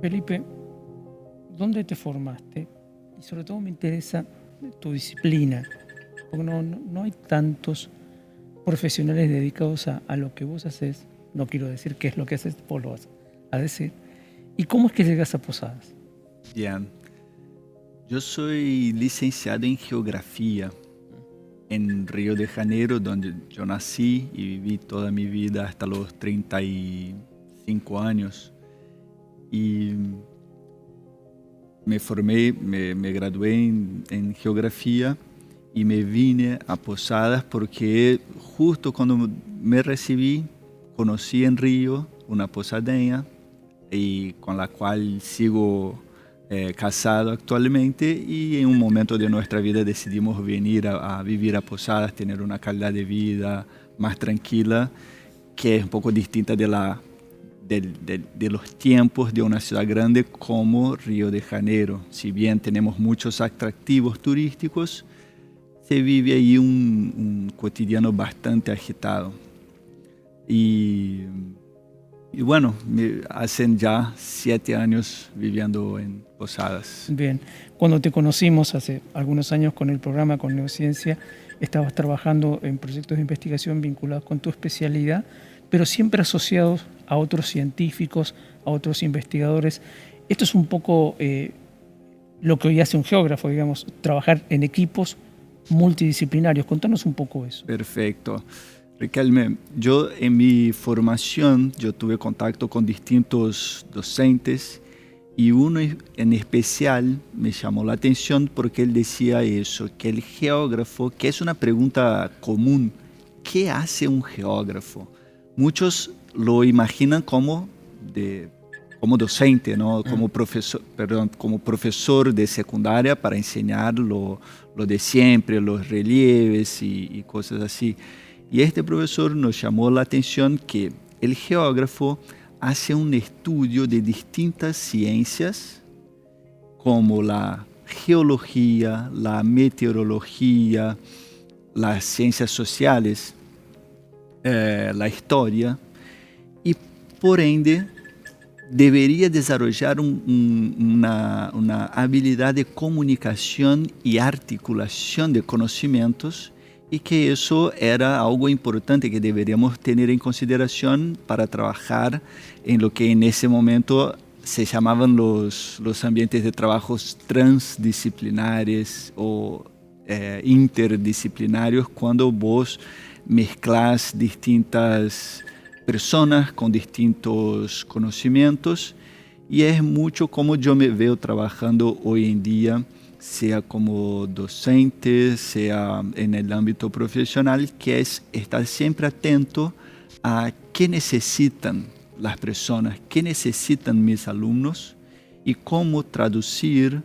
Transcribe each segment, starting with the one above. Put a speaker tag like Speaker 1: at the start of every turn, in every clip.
Speaker 1: Felipe, ¿dónde te formaste? Y sobre todo me interesa tu disciplina, porque no hay tantos profesionales dedicados a lo que vos haces. No quiero decir qué es lo que haces, vos lo vas a decir. ¿Y cómo es que llegas a Posadas?
Speaker 2: Bien, yo soy licenciado en geografía en Río de Janeiro, donde yo nací y viví toda mi vida hasta los 35 años. Y me formé, me gradué en geografía y me vine a Posadas porque justo cuando me recibí, conocí en Río una posadeña y con la cual sigo casado actualmente, y en un momento de nuestra vida decidimos venir a vivir a Posadas, tener una calidad de vida más tranquila, que es un poco distinta de los tiempos de una ciudad grande como Río de Janeiro. Si bien tenemos muchos atractivos turísticos, se vive ahí un cotidiano bastante agitado. Y bueno, hacen ya 7 años viviendo en Posadas.
Speaker 1: Bien, cuando te conocimos hace algunos años con el programa con Neociencia, estabas trabajando en proyectos de investigación vinculados con tu especialidad, pero siempre asociados a otros científicos, a otros investigadores. Esto es un poco lo que hoy hace un geógrafo, digamos, trabajar en equipos multidisciplinarios. Contanos un poco eso.
Speaker 2: Perfecto. Riquelme, yo en mi formación yo tuve contacto con distintos docentes y uno en especial me llamó la atención porque él decía eso, que el geógrafo, que es una pregunta común, ¿qué hace un geógrafo? Muchos lo imaginan como docente, ¿no? Como profesor de secundaria para enseñar lo de siempre, los relieves y cosas así. Y este profesor nos llamó la atención que el geógrafo hace un estudio de distintas ciencias como la geología, la meteorología, las ciencias sociales, la historia, y por ende debería desarrollar una habilidad de comunicación y articulación de conocimientos, y que eso era algo importante que deberíamos tener en consideración para trabajar en lo que en ese momento se llamaban los ambientes de trabajos transdisciplinares o interdisciplinarios, cuando vos mezclas distintas personas con distintos conocimientos, y es mucho como yo me veo trabajando hoy en día, sea como docente, sea en el ámbito profesional, que es estar siempre atento a qué necesitan las personas, qué necesitan mis alumnos y cómo traducir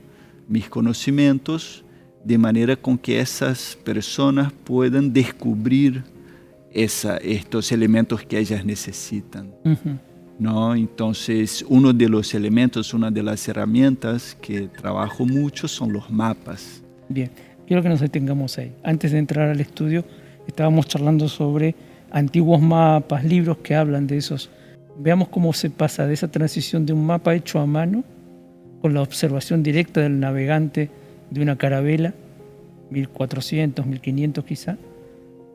Speaker 2: mis conocimientos de manera con que esas personas puedan descubrir estos elementos que ellas necesitan.
Speaker 1: Uh-huh.
Speaker 2: ¿No? Entonces, uno de los elementos, una de las herramientas que trabajo mucho son los mapas.
Speaker 1: Bien, quiero que nos detengamos ahí. Antes de entrar al estudio, estábamos charlando sobre antiguos mapas, libros que hablan de esos. Veamos cómo se pasa de esa transición de un mapa hecho a mano, con la observación directa del navegante de una carabela, 1400, 1500 quizá,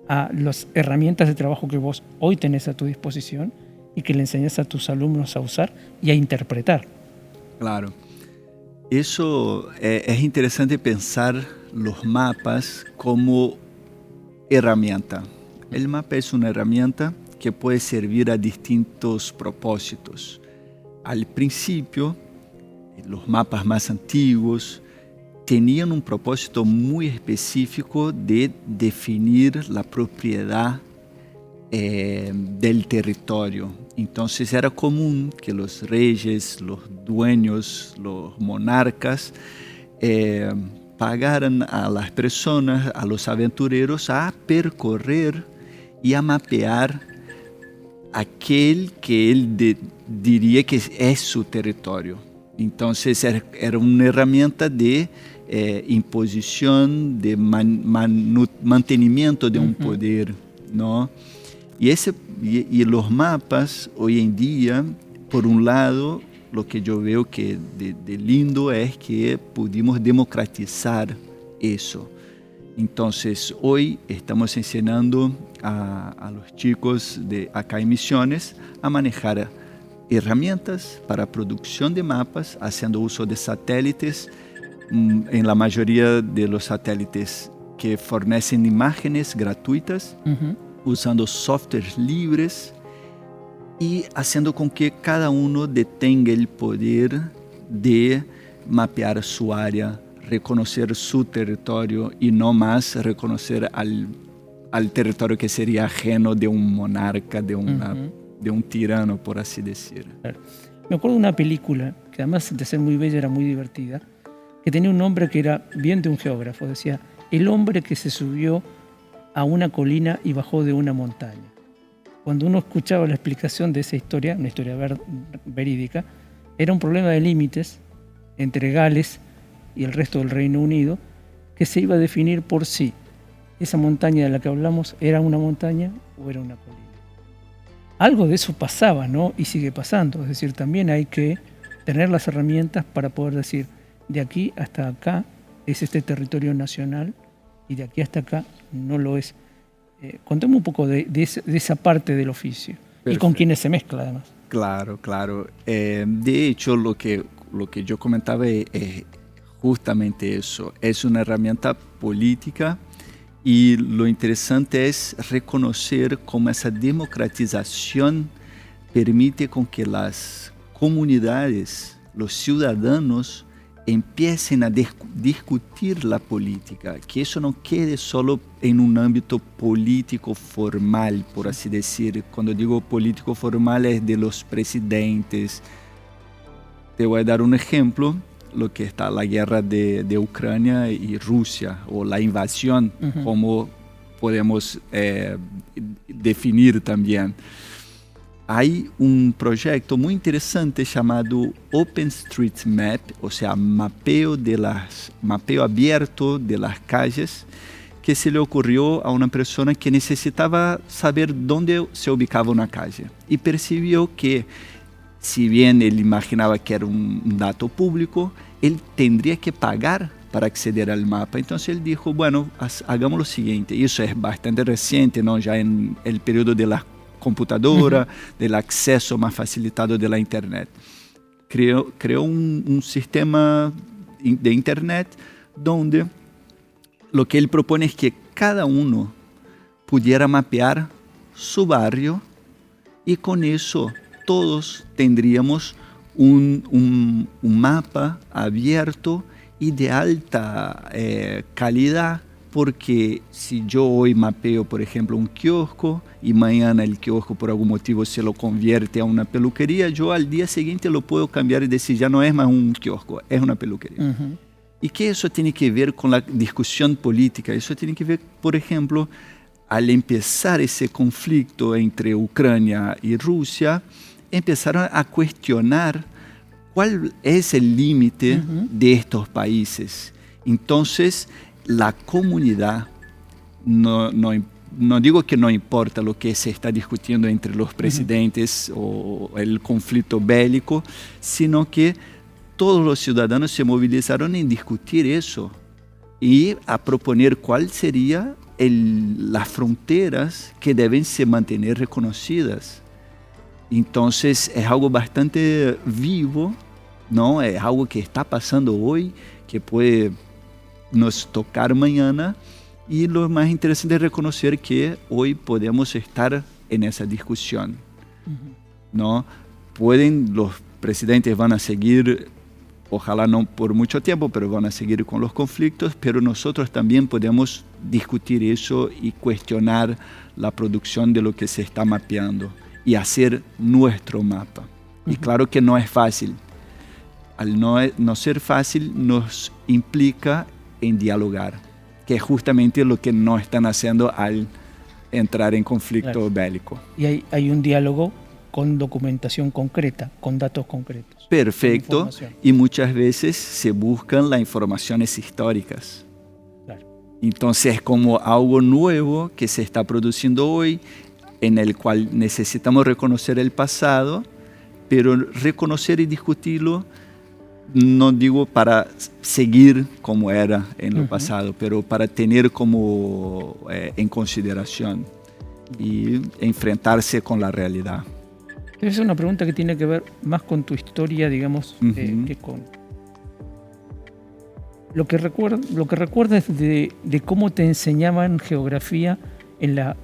Speaker 1: a las herramientas de trabajo que vos hoy tenés a tu disposición y que le enseñas a tus alumnos a usar y a interpretar.
Speaker 2: Claro. Eso es interesante pensar los mapas como herramienta. El mapa es una herramienta que puede servir a distintos propósitos. Al principio, los mapas más antiguos tenían un propósito muy específico de definir la propiedad del territorio. Entonces era común que los reyes, los dueños, los monarcas pagaran a las personas, a los aventureros, a percorrer y a mapear aquel que él diría que es su territorio. Entonces era una herramienta de imposición, de mantenimiento de un poder, ¿no? Y los mapas hoy en día, por un lado, lo que yo veo que de lindo es que pudimos democratizar eso. Entonces, hoy estamos enseñando a los chicos de acá en Misiones a manejar herramientas para producción de mapas, haciendo uso de satélites, en la mayoría de los satélites que fornecen imágenes gratuitas, usando softwares libres y haciendo con que cada uno detenga el poder de mapear su área, reconocer su territorio y no más reconocer al territorio que sería ajeno de un monarca, de un tirano, por así decir.
Speaker 1: Claro. Me acuerdo de una película que además de ser muy bella era muy divertida, que tenía un nombre que era bien de un geógrafo, decía el hombre que se subió a una colina y bajó de una montaña. Cuando uno escuchaba la explicación de esa historia, una historia verídica, era un problema de límites entre Gales y el resto del Reino Unido que se iba a definir por si esa montaña de la que hablamos era una montaña o era una colina. Algo de eso pasaba, ¿no? Y sigue pasando. Es decir, también hay que tener las herramientas para poder decir de aquí hasta acá es este territorio nacional y de aquí hasta acá no lo es. Contame un poco de esa parte del oficio. Perfecto. Y con quienes se mezcla además.
Speaker 2: Claro, claro. De hecho, lo que yo comentaba es justamente eso. Es una herramienta política y lo interesante es reconocer cómo esa democratización permite con que las comunidades, los ciudadanos, empiecen a discutir la política, que eso no quede solo en un ámbito político formal, por así decir. Cuando digo político formal es de los presidentes. Te voy a dar un ejemplo, lo que está la guerra de Ucrania y Rusia, o la invasión, como podemos definir también. Hay un proyecto muy interesante llamado OpenStreetMap, o sea, mapeo abierto de las calles, que se le ocurrió a una persona que necesitaba saber dónde se ubicaba una calle. Y percibió que, si bien él imaginaba que era un dato público, él tendría que pagar para acceder al mapa. Entonces él dijo, bueno, hagamos lo siguiente. Y eso es bastante reciente, ¿no? Ya en el periodo de la computadora, del acceso más facilitado de la internet. Creó un sistema de internet donde lo que él propone es que cada uno pudiera mapear su barrio y con eso todos tendríamos un mapa abierto y de alta calidad, porque si yo hoy mapeo, por ejemplo, un kiosco y mañana el kiosco por algún motivo se lo convierte a una peluquería, yo al día siguiente lo puedo cambiar y decir, ya no es más un kiosco, es una peluquería. ¿Y qué eso tiene que ver con la discusión política? Eso tiene que ver, por ejemplo, al empezar ese conflicto entre Ucrania y Rusia, empezaron a cuestionar cuál es el límite de estos países. Entonces, la comunidad, no digo que no importa lo que se está discutiendo entre los presidentes o el conflicto bélico, sino que todos los ciudadanos se movilizaron en discutir eso y a proponer cuáles serían las fronteras que deben se mantener reconocidas. Entonces es algo bastante vivo, ¿no? Es algo que está pasando hoy, que puede nos tocar mañana, y lo más interesante es reconocer que hoy podemos estar en esa discusión, ¿no? Los presidentes van a seguir, ojalá no por mucho tiempo, pero van a seguir con los conflictos, pero nosotros también podemos discutir eso y cuestionar la producción de lo que se está mapeando y hacer nuestro mapa. Y claro que no es fácil. Al no ser fácil, nos implica en dialogar, que es justamente lo que no están haciendo al entrar en conflicto bélico.
Speaker 1: Y hay un diálogo con documentación concreta, con datos concretos.
Speaker 2: Perfecto,
Speaker 1: información.
Speaker 2: y muchas veces se buscan las informaciones históricas.
Speaker 1: Claro.
Speaker 2: Entonces es como algo nuevo que se está produciendo hoy, en el cual necesitamos reconocer el pasado, pero reconocer y discutirlo, no digo para seguir como era en lo pasado, pero para tener como en consideración y enfrentarse con la realidad.
Speaker 1: Es una pregunta que tiene que ver más con tu historia, digamos, que con lo que recuerdas de cómo te enseñaban geografía en la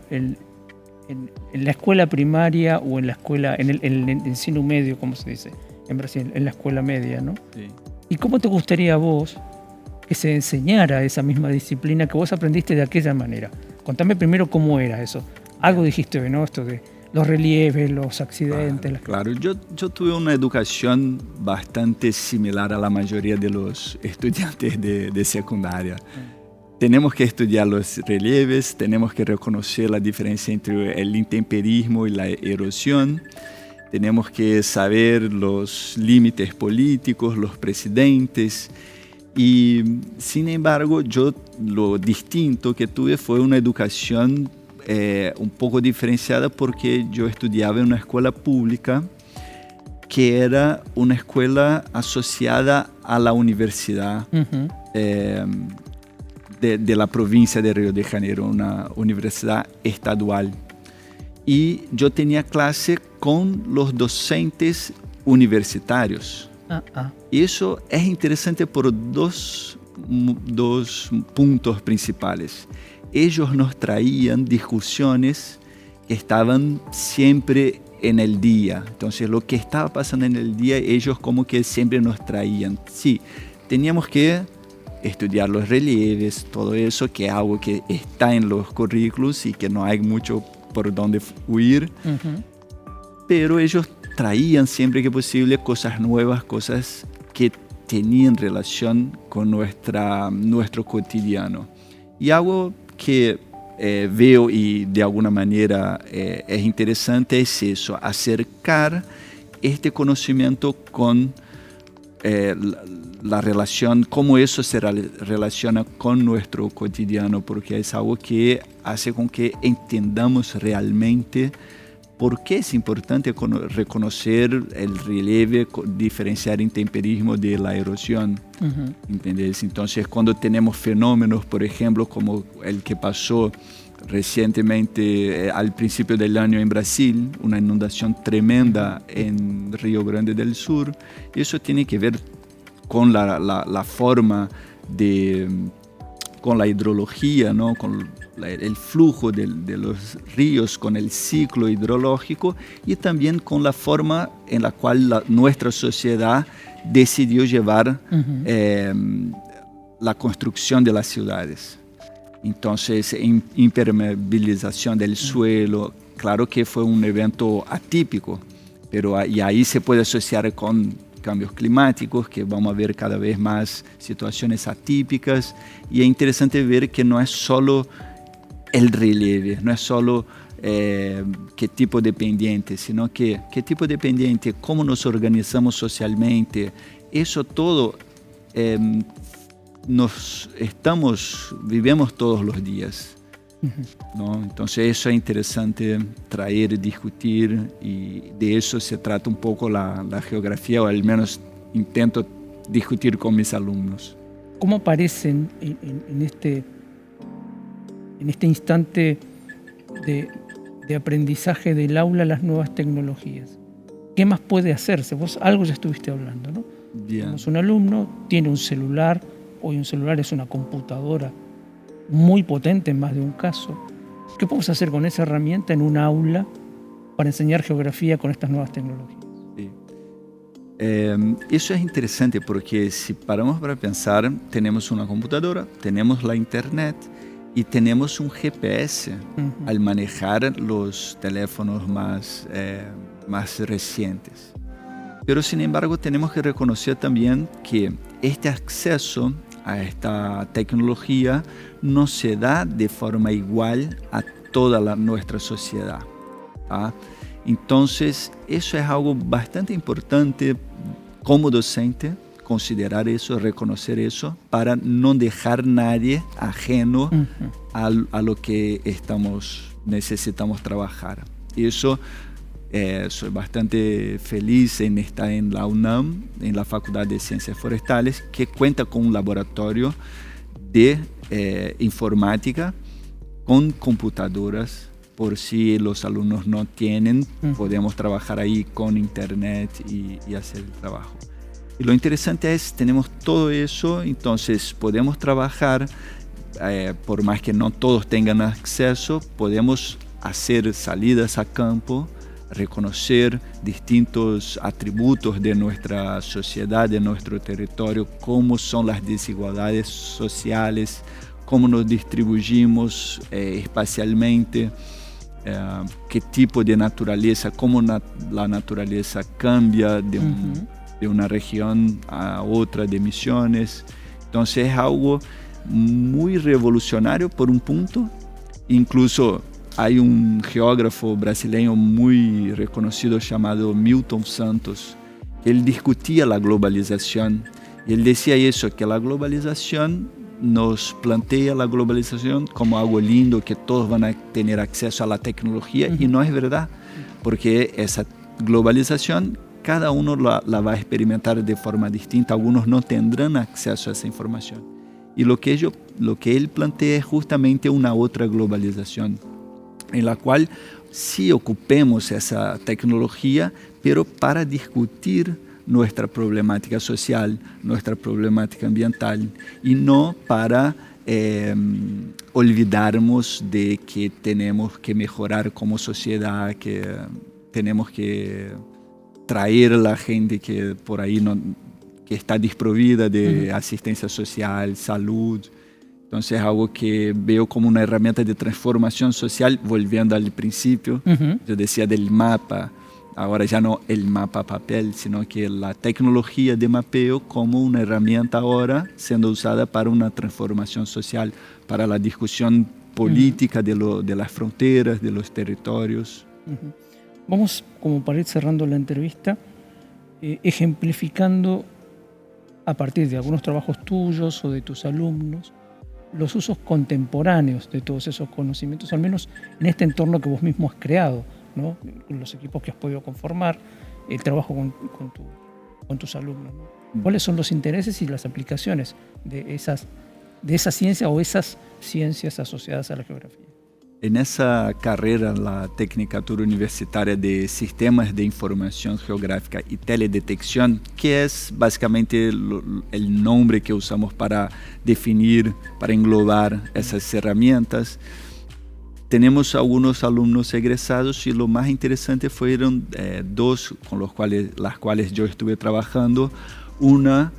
Speaker 1: escuela primaria o en la escuela, en el ensino medio, como se dice en Brasil, en la escuela media, ¿no?
Speaker 2: Sí.
Speaker 1: ¿Y cómo te gustaría a vos que se enseñara esa misma disciplina que vos aprendiste de aquella manera? Contame primero cómo era eso. Algo dijiste, ¿no? Esto de los relieves, los accidentes.
Speaker 2: Claro. Yo tuve una educación bastante similar a la mayoría de los estudiantes de secundaria. Tenemos que estudiar los relieves, tenemos que reconocer la diferencia entre el intemperismo y la erosión, tenemos que saber los límites políticos, los presidentes. Y sin embargo, yo lo distinto que tuve fue una educación un poco diferenciada, porque yo estudiaba en una escuela pública que era una escuela asociada a la universidad de la provincia de Río de Janeiro, una universidad estadual. Y yo tenía clase con los docentes universitarios. Eso es interesante por dos puntos principales. Ellos nos traían discusiones que estaban siempre en el día. Entonces, lo que estaba pasando en el día, ellos como que siempre nos traían. Sí, teníamos que estudiar los relieves, todo eso, que es algo que está en los currículos y que no hay mucho por dónde huir. Pero ellos traían siempre que posible cosas nuevas, cosas que tenían relación con nuestro cotidiano. Y algo que veo y de alguna manera es interesante es eso, acercar este conocimiento con la relación, cómo eso se relaciona con nuestro cotidiano, porque es algo que hace con que entendamos realmente por qué es importante reconocer el relieve, diferenciar intemperismo de la erosión. ¿Entendés? Entonces, cuando tenemos fenómenos, por ejemplo, como el que pasó recientemente al principio del año en Brasil, una inundación tremenda en Río Grande del Sur, eso tiene que ver con la forma con la hidrología, ¿no? Con el flujo de los ríos, con el ciclo hidrológico, y también con la forma en la cual nuestra sociedad decidió llevar la construcción de las ciudades. Entonces, impermeabilización del suelo, claro que fue un evento atípico, pero y ahí se puede asociar con cambios climáticos, que vamos a ver cada vez más situaciones atípicas, y es interesante ver que no es solo el relieve, no es solo qué tipo de pendiente, sino que qué tipo de pendiente, cómo nos organizamos socialmente, eso todo vivimos todos los días. ¿No? Entonces eso es interesante traer, discutir, y de eso se trata un poco la geografía, o al menos intento discutir con mis alumnos.
Speaker 1: ¿Cómo aparecen en este instante de aprendizaje del aula las nuevas tecnologías? ¿Qué más puede hacerse? Vos algo ya estuviste hablando, ¿no? Tenemos un alumno, tiene un celular, hoy un celular es una computadora muy potente en más de un caso. ¿Qué podemos hacer con esa herramienta en un aula para enseñar geografía con estas nuevas tecnologías?
Speaker 2: Sí. Eso es interesante, porque si paramos para pensar, tenemos una computadora, tenemos la internet y tenemos un GPS al manejar los teléfonos más recientes. Pero sin embargo tenemos que reconocer también que este acceso a esta tecnología no se da de forma igual a toda nuestra sociedad, ¿tá? Entonces, eso es algo bastante importante como docente, considerar eso, reconocer eso, para no dejar nadie ajeno a lo que necesitamos trabajar. Y eso, soy bastante feliz en estar en la UNAM, en la Facultad de Ciencias Forestales, que cuenta con un laboratorio de informática con computadoras. Por si los alumnos no tienen, podemos trabajar ahí con internet y hacer el trabajo. Y lo interesante es, tenemos todo eso, entonces podemos trabajar, por más que no todos tengan acceso, podemos hacer salidas a campo, reconocer distintos atributos de nuestra sociedad, de nuestro territorio, cómo son las desigualdades sociales, cómo nos distribuimos espacialmente, qué tipo de naturaleza, cómo la naturaleza cambia de una región a otra, de Misiones. Entonces es algo muy revolucionario por un punto. Incluso hay un geógrafo brasileño muy reconocido llamado Milton Santos, que él discutía la globalización. Y él decía eso, que la globalización nos plantea la globalización como algo lindo, que todos van a tener acceso a la tecnología, y no es verdad, porque esa globalización cada uno la va a experimentar de forma distinta, algunos no tendrán acceso a esa información. Y lo que él plantea es justamente una otra globalización, en la cual sí ocupemos esa tecnología, pero para discutir nuestra problemática social, nuestra problemática ambiental, y no para olvidarnos de que tenemos que mejorar como sociedad, que tenemos que traer a la gente que por ahí que está desprovida de asistencia social, salud. Entonces es algo que veo como una herramienta de transformación social, volviendo al principio. Yo decía del mapa. Ahora ya no el mapa papel, sino que la tecnología de mapeo como una herramienta ahora siendo usada para una transformación social, para la discusión política de las fronteras, de los territorios.
Speaker 1: Vamos, como para ir cerrando la entrevista, ejemplificando a partir de algunos trabajos tuyos o de tus alumnos, los usos contemporáneos de todos esos conocimientos, al menos en este entorno que vos mismo has creado, ¿no? Los equipos que has podido conformar, el trabajo con tus alumnos, ¿no? ¿Cuáles son los intereses y las aplicaciones de esa ciencia o esas ciencias asociadas a la geografía?
Speaker 2: En esa carrera, la Tecnicatura Universitaria de Sistemas de Información Geográfica y Teledetección, que es básicamente el nombre que usamos para definir, para englobar esas herramientas, tenemos algunos alumnos egresados y lo más interesante fueron dos con las cuales yo estuve trabajando. Una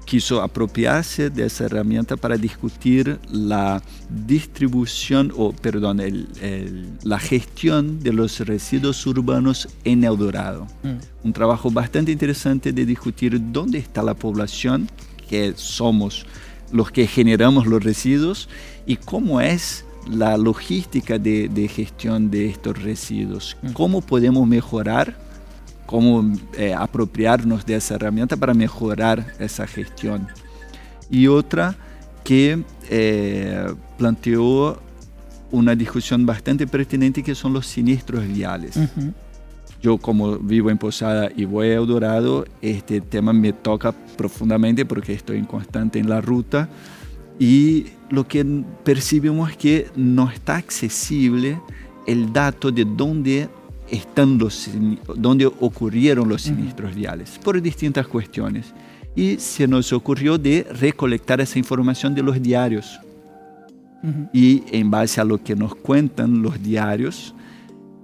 Speaker 2: quiso apropiarse de esa herramienta para discutir la distribución, la gestión de los residuos urbanos en El Dorado. Un trabajo bastante interesante de discutir dónde está la población, que somos los que generamos los residuos, y cómo es la logística de gestión de estos residuos. ¿Cómo podemos mejorar, cómo apropiarnos de esa herramienta para mejorar esa gestión? Y otra que planteó una discusión bastante pertinente, que son los siniestros viales. Yo, como vivo en Posada y voy a El Dorado, este tema me toca profundamente porque estoy constante en la ruta. Y lo que percibimos es que no está accesible el dato de dónde ocurrieron los siniestros viales, por distintas cuestiones. Y se nos ocurrió de recolectar esa información de los diarios. Y en base a lo que nos cuentan los diarios,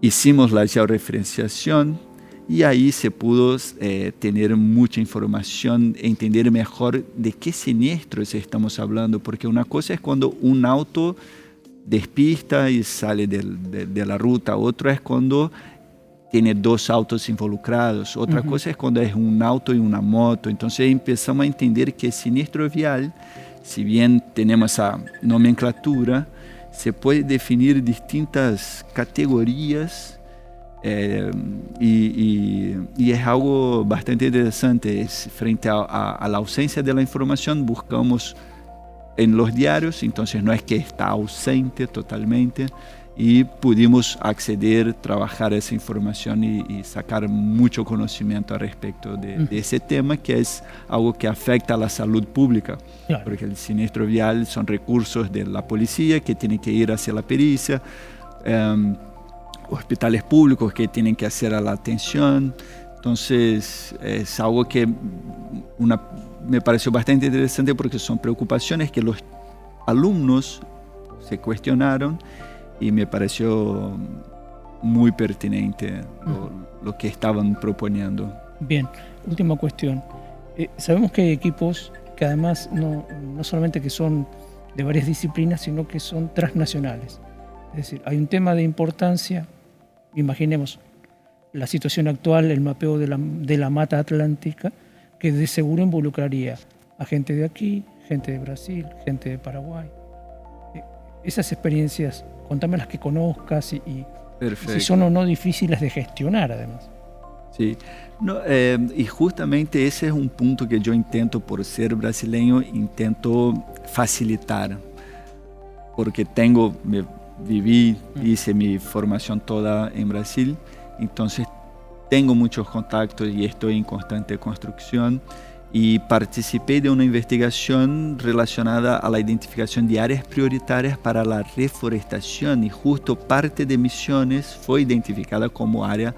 Speaker 2: hicimos la georreferenciación, y ahí se pudo tener mucha información, entender mejor de qué siniestros estamos hablando, porque una cosa es cuando un auto despista y sale de la ruta, otra es cuando tiene dos autos involucrados, otra cosa es cuando es un auto y una moto. Entonces empezamos a entender que el siniestro vial, si bien tenemos esa nomenclatura, se puede definir distintas categorías Y es algo bastante interesante. Frente a la ausencia de la información, buscamos en los diarios, entonces no es que está ausente totalmente, y pudimos acceder, trabajar esa información y sacar mucho conocimiento al respecto de ese tema, que es algo que afecta a la salud pública. Claro. Porque el siniestro vial son recursos de la policía que tienen que ir hacia la pericia, hospitales públicos que tienen que hacer a la atención. Entonces es algo que me pareció bastante interesante, porque son preocupaciones que los alumnos se cuestionaron, y me pareció muy pertinente lo que estaban proponiendo.
Speaker 1: Bien, última cuestión. Sabemos que hay equipos que además no solamente que son de varias disciplinas, sino que son transnacionales. Es decir, hay un tema de importancia, imaginemos la situación actual, el mapeo de la mata atlántica, que de seguro involucraría a gente de aquí, gente de Brasil, gente de Paraguay. Esas experiencias, contame las que conozcas y si son o no difíciles de gestionar, además.
Speaker 2: Sí, no, y justamente ese es un punto que yo intento, por ser brasileño, intento facilitar, porque hice mi formación toda en Brasil, entonces tengo muchos contactos y estoy en constante construcción. Y participé de una investigación relacionada a la identificación de áreas prioritarias para la reforestación, y justo parte de Misiones fue identificada como área,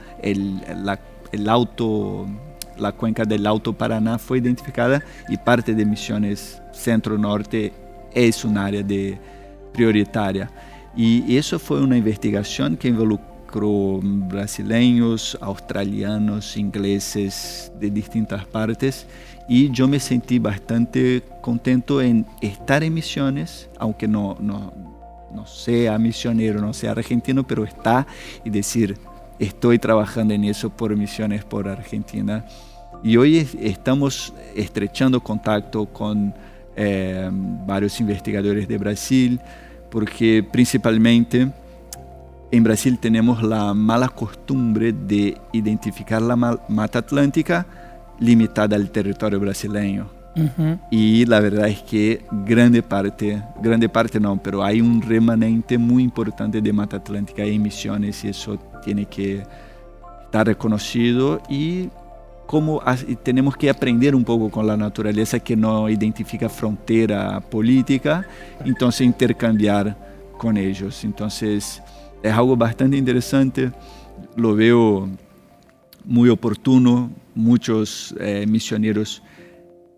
Speaker 2: la cuenca del Alto Paraná fue identificada, y parte de Misiones Centro-Norte es un área prioritaria. Y eso fue una investigación que involucró brasileños, australianos, ingleses de distintas partes, y yo me sentí bastante contento en estar en Misiones, aunque no sea misionero, no sea argentino, pero está, y decir, estoy trabajando en eso por Misiones, por Argentina. Y hoy estamos estrechando contacto con varios investigadores de Brasil, porque principalmente en Brasil tenemos la mala costumbre de identificar la mata atlántica limitada al territorio brasileño. Y la verdad es que grande parte no, pero hay un remanente muy importante de mata atlántica en Misiones, y eso tiene que estar reconocido, y tenemos que aprender un poco con la naturaleza, que no identifica frontera política, entonces intercambiar con ellos. Entonces es algo bastante interesante, lo veo muy oportuno. Muchos misioneros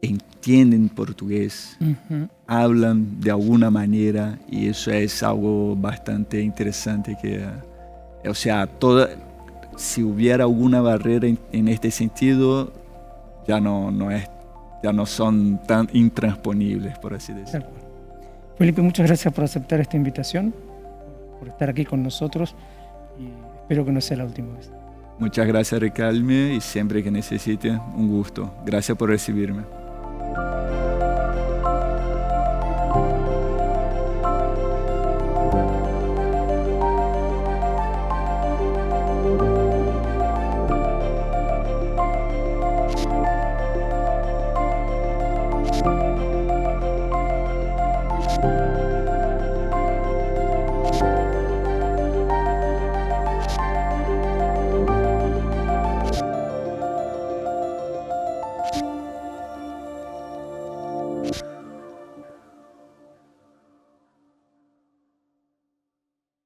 Speaker 2: entienden portugués, hablan de alguna manera, y eso es algo bastante interesante, que, o sea, si hubiera alguna barrera en este sentido, ya no son tan intransponíveis, por así decirlo.
Speaker 1: Felipe, muchas gracias por aceptar esta invitación, por estar aquí con nosotros, y espero que no sea la última vez.
Speaker 2: Muchas gracias, Ricardo, y siempre que necesite, un gusto. Gracias por recibirme.